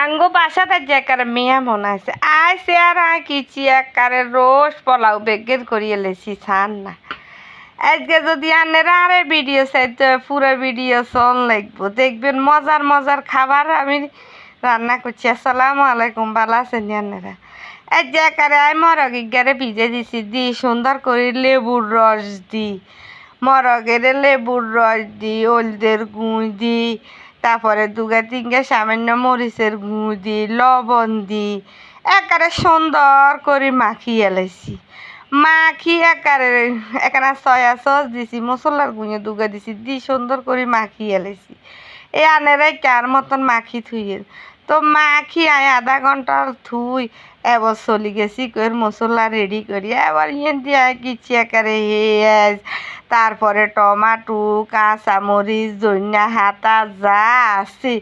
আঙ্গো বাসাতে যে একারে মিয়া মনে আছে আইসে আর আয় কিছি একারে রোজ পোলাও বেগের করিয়ে লেছি ছান না আজকে যদি আনেরা আরে ভিডিও চাইতে পুরো ভিডিও চল লাগবো দেখবেন মজার মজার খাবার আমি রান্না করছি। আসসালামু আলাইকুম, ভালো আছেন আনেরা? এই যে একারে আয় মরগ ইগারে ভিজে দিছি দি সুন্দর করে লেবুর রস দি মরগের লেবুর রস দি হলদের গুঁড় দি তারপরে দুগা তিনগা সামান্য মরিচের গুঁড় দি লবণ দি একারে সুন্দর করে মাখিয়ে এলাইছি। মাখি একারে এখানে সয়া সস দিছি মশলার গুঁড়ো দুগা দিছি দি সুন্দর করে মাখিয়ে এলাইছি। এই আনেরাই কার মতন মাখি থুইয়ে তো মাখি আয় আধা ঘন্টা থুই এবার চলি গেছি কই মশলা রেডি করি এবার ইয়ে দিয়ে কিছি একারে হেঁয়াজ তারপরে টমাটো কাঁচামরিচ ধনিয়া হাতা যা আছে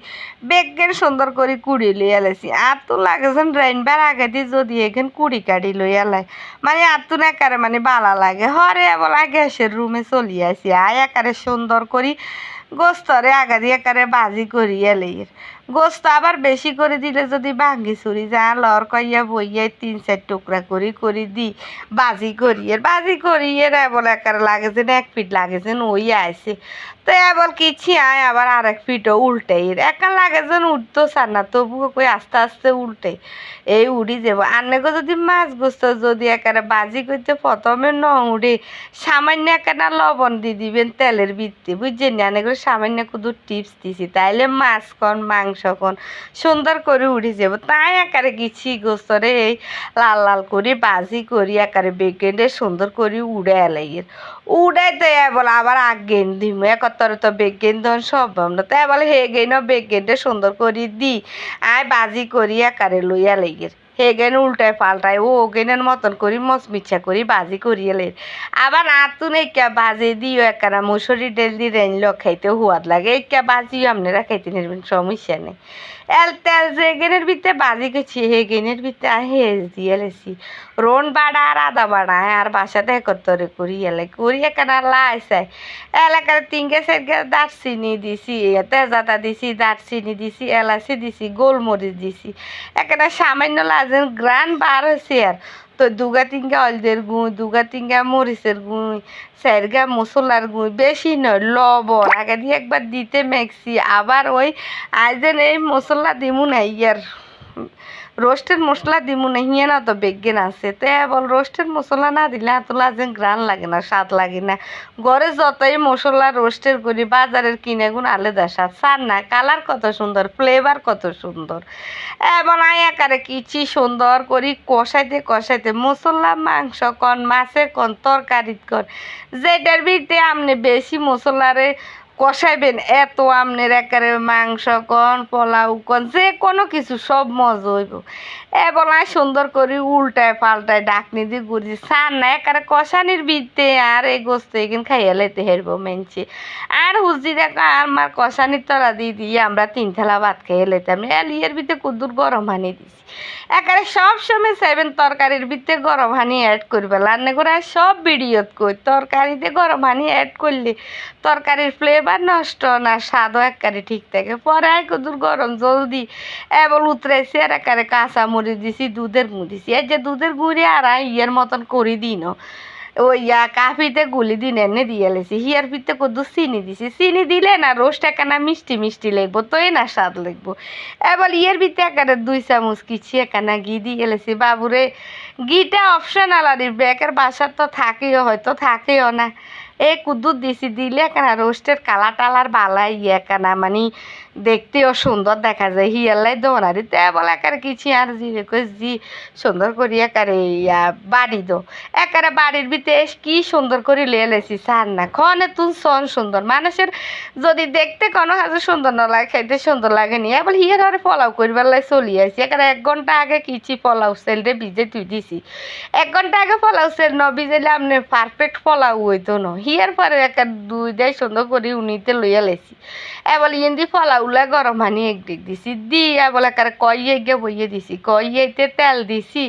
বেগের সুন্দর করে কুড়ি লইয়া লাইছি। আর তো লাগেছেন রাইনবার আগে দিয়ে যদি এখানে কুড়ি কাটি লইয়া লাই মানে আর তো একারে মানে বালা লাগে হরে বলা গ্যাসের রুমে চলি আসি আয় একারে সুন্দর করি গোস্তরে আগা দিয়ে একারে বাজি করি এলের গোস্ত আবার বেশি করে দিলে যদি ভাঙ্গি চুরি যা লর কইয়া বইয়া 3-4 টুকরা করি দি বাজি করিয়ে বলে একারে লাগেছেন 1 ফিট লাগেছেন ওই আইসে তো বল কিছি আয় আবার আর 1 ফিটও উল্টে একা লাগেছেন উঠতো সার না তবুও কই আস্তে আস্তে উল্টে এই উড়ি যাব আন্নেগো যদি মাছ গোস্ত যদি একারে বাজি করতে প্রথমে ন উড়ে সামান্য একানা লবণ দিয়ে দিবেন তেলের ভিত্তি বুঝছেন আনেগুলো সামান্য কুদু টিপস দিছি তাইলে মাছ কন মাংস কন সুন্দর করে উড়ে যাব। তাই একারে গেছি গোস্তরে এই লাল লাল করে বাজি করি একারে বেগেন্ডে সুন্দর করে উড়ে এলাইয়ের উড়াইতে বলে আবার আগেন দিম একতরে তো বেগেন ধন সব না তাই বলে হে গেন বেগেন্ডে সুন্দর করে দি আয় বাজি করি একারে লইয়া লেগের হে গেন উল্টায় পাল্টায় ও গেনের মতন করি মচমিচ্ছা করি বাজি করিয়েলে আবার আতুন একা বাজি দিও একখানা মুসুরি ডেল দিয়ে রেনলো খাইতে হুয়াদ লাগে একা বাজিও আপনারা খাইতে নেবেন সমস্যা নেই। তেল যে গেনের ভিতরে বাজি করছি হে গেনের ভিতরে হেজ দিয়ে লেছি রোন বাড়া আর আদা বাড়া আর বাসাতে একত্তরে করি এলাই করি একখানা লাইসাই এলাকার 3-4 দারচিনি দিছি তেজাতা দিছি দারচিনি দিছি এলাচি দিছি গোলমরিচ দিছি এখানে সামান্য লাজেন গ্রান বার হয়েছে আর তো 2-3 হলদের গুঁড় 2-3 মরিচের গুঁড় 4 মশলার গুঁড় বেশি নয় লবণ আগে দিয়ে একবার দিতে মেখছি আবার ওই আইজেন এই মশলা দিমু না ইয়ার রোস্টের মশলা দিমু না হিয়ে না তো বেগেন আছে তো বল রোস্টের মশলা না দিলে এতলা যেন গ্রান লাগে না স্বাদ লাগে না ঘরে যতই মশলা রোস্টের করি বাজারের কিনে গুণ আলাদা স্বাদ সার না কালার কত সুন্দর ফ্লেভার কত সুন্দর এবং আয়াকারে কিছি সুন্দর করি কষাইতে মশলা মাংস কন মাছের কন তরকারি কন যেটার ভিতরে আপনি বেশি মশলারে কষাইবেন এত আমনের একারে মাংস কন পোলাও কন যে কোনো কিছু সব মজা হইব বলায় সুন্দর করে উল্টায় পাল্টায় ডাকনি দিয়ে গুড়ি সার না একারে কষানির বিতে আর এই গোস্ত এখানে খাইয়া লাইতে হেরব মেনছি আর হুজি দেখা আর মার কষানির তলা দিয়ে আমরা 3 থালা ভাত খাইয়ে লাইতাম এলিয়ের ভিতরে কুদুর গরম হানি দিছি একারে সব সময় 7 তরকারির ভিতরে গরম হানি অ্যাড করবে রান্না করে সব ভিডিওত কই তরকারিতে গরম হানি অ্যাড করলে তরকারির ফ্লেভার নষ্ট না স্বাদও একারে ঠিক থাকে পরে আয় কুদুর গরম জলদি বল উতরাইছি আর একারে কাঁচা মরিচ দিছি দুধের গুঁড়ি দিছি এই যে দুধের গুঁড়ি আর ইয়ের মতন করি দিন ওই কাফিতে গুলি দিন এনে দিয়ে লেছি হিয়ার ভিতরে কদু চিনি দিছি চিনি দিলে না রোস্ট একানা মিষ্টি মিষ্টি লাগবো তো না স্বাদ লাগবো এবার ইয়ের ভিতরে একারে 2 চামচ কিছি একানা ঘি দিয়ে লেছি বাবুরে ঘিটা অপশনাল আর বেকের বাসার তো থাকেও হয়তো থাকেও না এই কুদুর দিছি দিলে একানা রোস্টের কালার টালার বালাই একানা মানে দেখতেও সুন্দর দেখা যায় হিয়ালাই দোনারি তো বলে একারে কিছু আর জিরে কই জি সুন্দর করি একারে বাড়ি দো একারে বাড়ির ভিতরে কি সুন্দর করে লিয়ে লেছি সার না খনে তুন সন সুন্দর মানুষের যদি দেখতে কোনো হাজে সুন্দর না লাগে খাইতে সুন্দর লাগে নি বলে হিয়ার ঘরে পোলাও করবার লাই চলি আসি একারে 1 ঘন্টা আগে কিছি পোলাও সেলরে ভিজে তুই দিছি 1 ঘন্টা আগে পোলাও সেল ন ভিজাইলে আপনি পারফেক্ট পোলাও হইতো না হিয়ার পরে একটা দুই দেয় সুন্দর করে উনিতে লইয়া লেছি এবার ইন্দি ফলা উলা গরম পানি একদিক দিছি দিয়া বলে একারে কইয়ে গিয়ে বইয়ে দিছি কইয়েতে তেল দিছি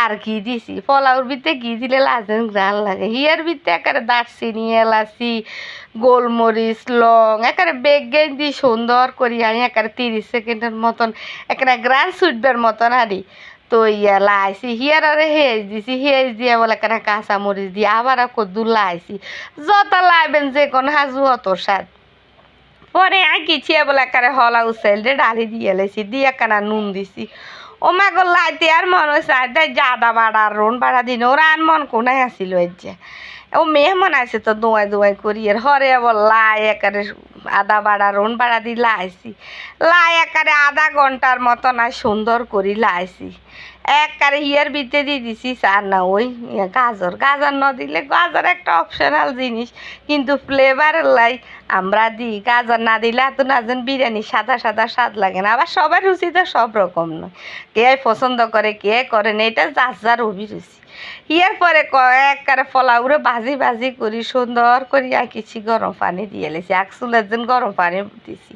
আর ঘি দিছি ফলাউর ভিতরে ঘি দিলে লাজেন গ্রান লাগে হিয়ার ভিতরে একারে দারচিনি এলাচি গোলমরিচ লং একারে বেগে দি সুন্দর করি আমি একারে 30 সেকেন্ডের মতন একারে গ্রান সুটবের মতন আরি তো ইয়া লাইছি হিয়ার আরে হেজ দিছি হেজ দিয়ে বলে এখানে কাঁচামরিচ দিয়ে আবার কদ্দুর লাইছি যত লাইবেন যে কোনো হাজু অত স্বাদ পরে আঁকিছিয়ে বলে একারে হলা উচাইল দিয়ে ডালি দিয়ে লেছি দিয়ে একখানা নুন দিছি ও মা গো লাইতে আর মন হয়েছে আদায় জাদা বাড়া রোন বাড়া দিন ওরা আর মন কোনায় আসিল যে ও মেহমান আছে তো দোয়াই দোয়াই করি আর হরে আবার লাই একারে আদা বাড়া রোন বাড়া দিয়ে লাইছি লাই একারে আধা ঘন্টার মতন আর সুন্দর করি লাইছি একবারে হিয়ার ভিতরে দিয়ে দিছি আর না ওই গাজর গাজর না দিলে গাজর একটা অপশনাল জিনিস কিন্তু ফ্লেভারের লাই আমরা দিই গাজর না দিলে এত না যেন বিরিয়ানি সাদা সাদা স্বাদ লাগে না আবার সবার রুচি তো সব রকম নয় কে পছন্দ করে কে করে না এটা যার যার অভিরুচি হিয়ার পরে একবারে ফলাউরে ভাজি ভাজি করি সুন্দর করি আঁকিছি গরম পানি দিয়ে লেছি চুলের দিন গরম পানি দিছি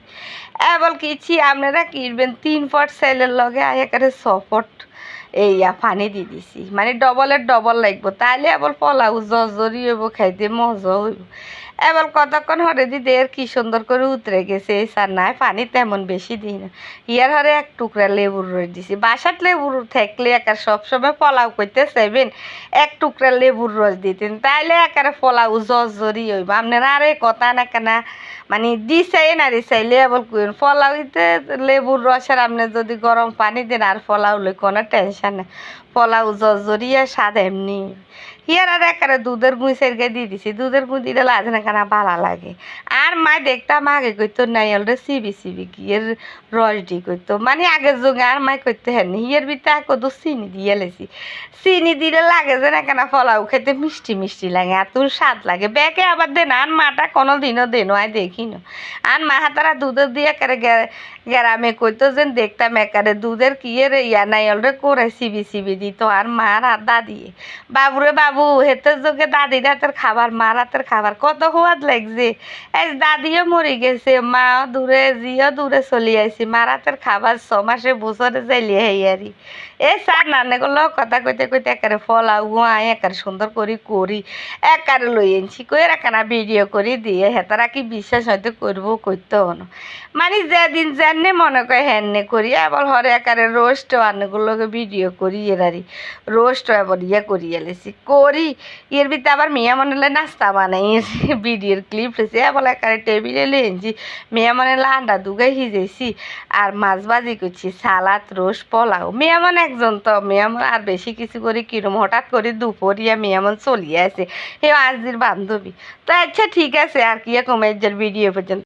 এবার কিছু আপনারা কিনবেন 3 পট সেলের লগে একেবারে 6 পট এইয়া পানি দিয়ে দিছি মানে ডবলের ডবল লাগবো তাইলে আবার পোলাও জর্জরি হইব খাইতে মজা হইব এবার কতক্ষণ হরে দিদি এর কি সুন্দর করে উতরে গেছে এই সার নাই পানি তেমন বেশি দিই না ইয়ার হরে এক টুকরা লেবুর রস দিছি বাসাত লেবুর থাকলে একার সবসময় পোলাও করতে চাইবেন এক টুকরা লেবুর রস দিতেন তাইলে একারে পোলাও জর্জরি হইব আপনারা আরে কথা না কেনা মানে দিছাই না চাইলে আবার কইন পোলাওতে লেবুর রসের আপনি যদি গরম পানি দেন আর পোলাও লই কোনো টেনশন নেই পোলাও জর্জরিয়া স্বাদ এমনি হিয়ার আর একারে দুধের গুঁই সেরকে দিয়ে দিছি দুধের গুঁই দিলে লাজ না কেনা ভালো লাগে আর মা দেখতাম আগে কইতো নাই অলরে সিবি সিবি কি এর রস দি কইতো মানে আগের যুগে আর মাই করতে হেননি হিয়ার ভিতরে কত চিনি দিয়ে লেছি চিনি দিলে লাগে যে না কেনা পোলাও খেতে মিষ্টি মিষ্টি লাগে এত স্বাদ লাগে ব্যাকে আবার দেন আর মাটা কোনো দিনও দেন আয় দেখি না আর মা হাতারা দুধের দিয়ে একারে গ্রামে কইতো যেন দেখতাম একারে দুধের কি এর ইয়া নাই অলরে করে সিবি সিবি দিত আর মার আর দাদিয়ে বাবুরে বাবু হেতের যোগে দাদির হাতের খাবার মার হাতের খাবার কত সোয়াদ লাগছে এই দাদিও মরে গেছে মা দূরে জিও দূরে চলি আইছি মার হাতের খাবার 6 মাসে বছরে যাইলে হেয়ারি এই স্যার নানেগুলো কথা কইতে কইতে একারে ফলাও আয় একারে সুন্দর করি একারে লই আনছি কই রাখানা ভিডিও করি দিয়ে হেতারা কি বিশ্বাস হয়তো করবো করতেও না মানে যেদিন যেনে মনে করে হেননে করি আবার হরে একারে রোস্ট অনেকগুলোকে ভিডিও করি এরারি রোস্ট এবার ইয়ে করি এলেছি করি এর ভিতরে আবার মেয়া মনে হলে নাস্তা বানাই ভিডিওর ক্লিপ রয়েছে আবার একারে টেবিলে লেনছি মেয়া মনে হলে আন্ডা দুগাই সিজেছি আর মাছ ভাজি করছি সালাদ রোস্ট পোলাও মেয়ামন একজন তো মেয়ামন আর বেশি কিছু করি কিরম হঠাৎ করে দুপুরিয়া মেয়ামন চলিয়ে আছে হে আজির বান্ধবী তো আচ্ছা ঠিক আছে আর কি কমের ভিডিও পর্যন্ত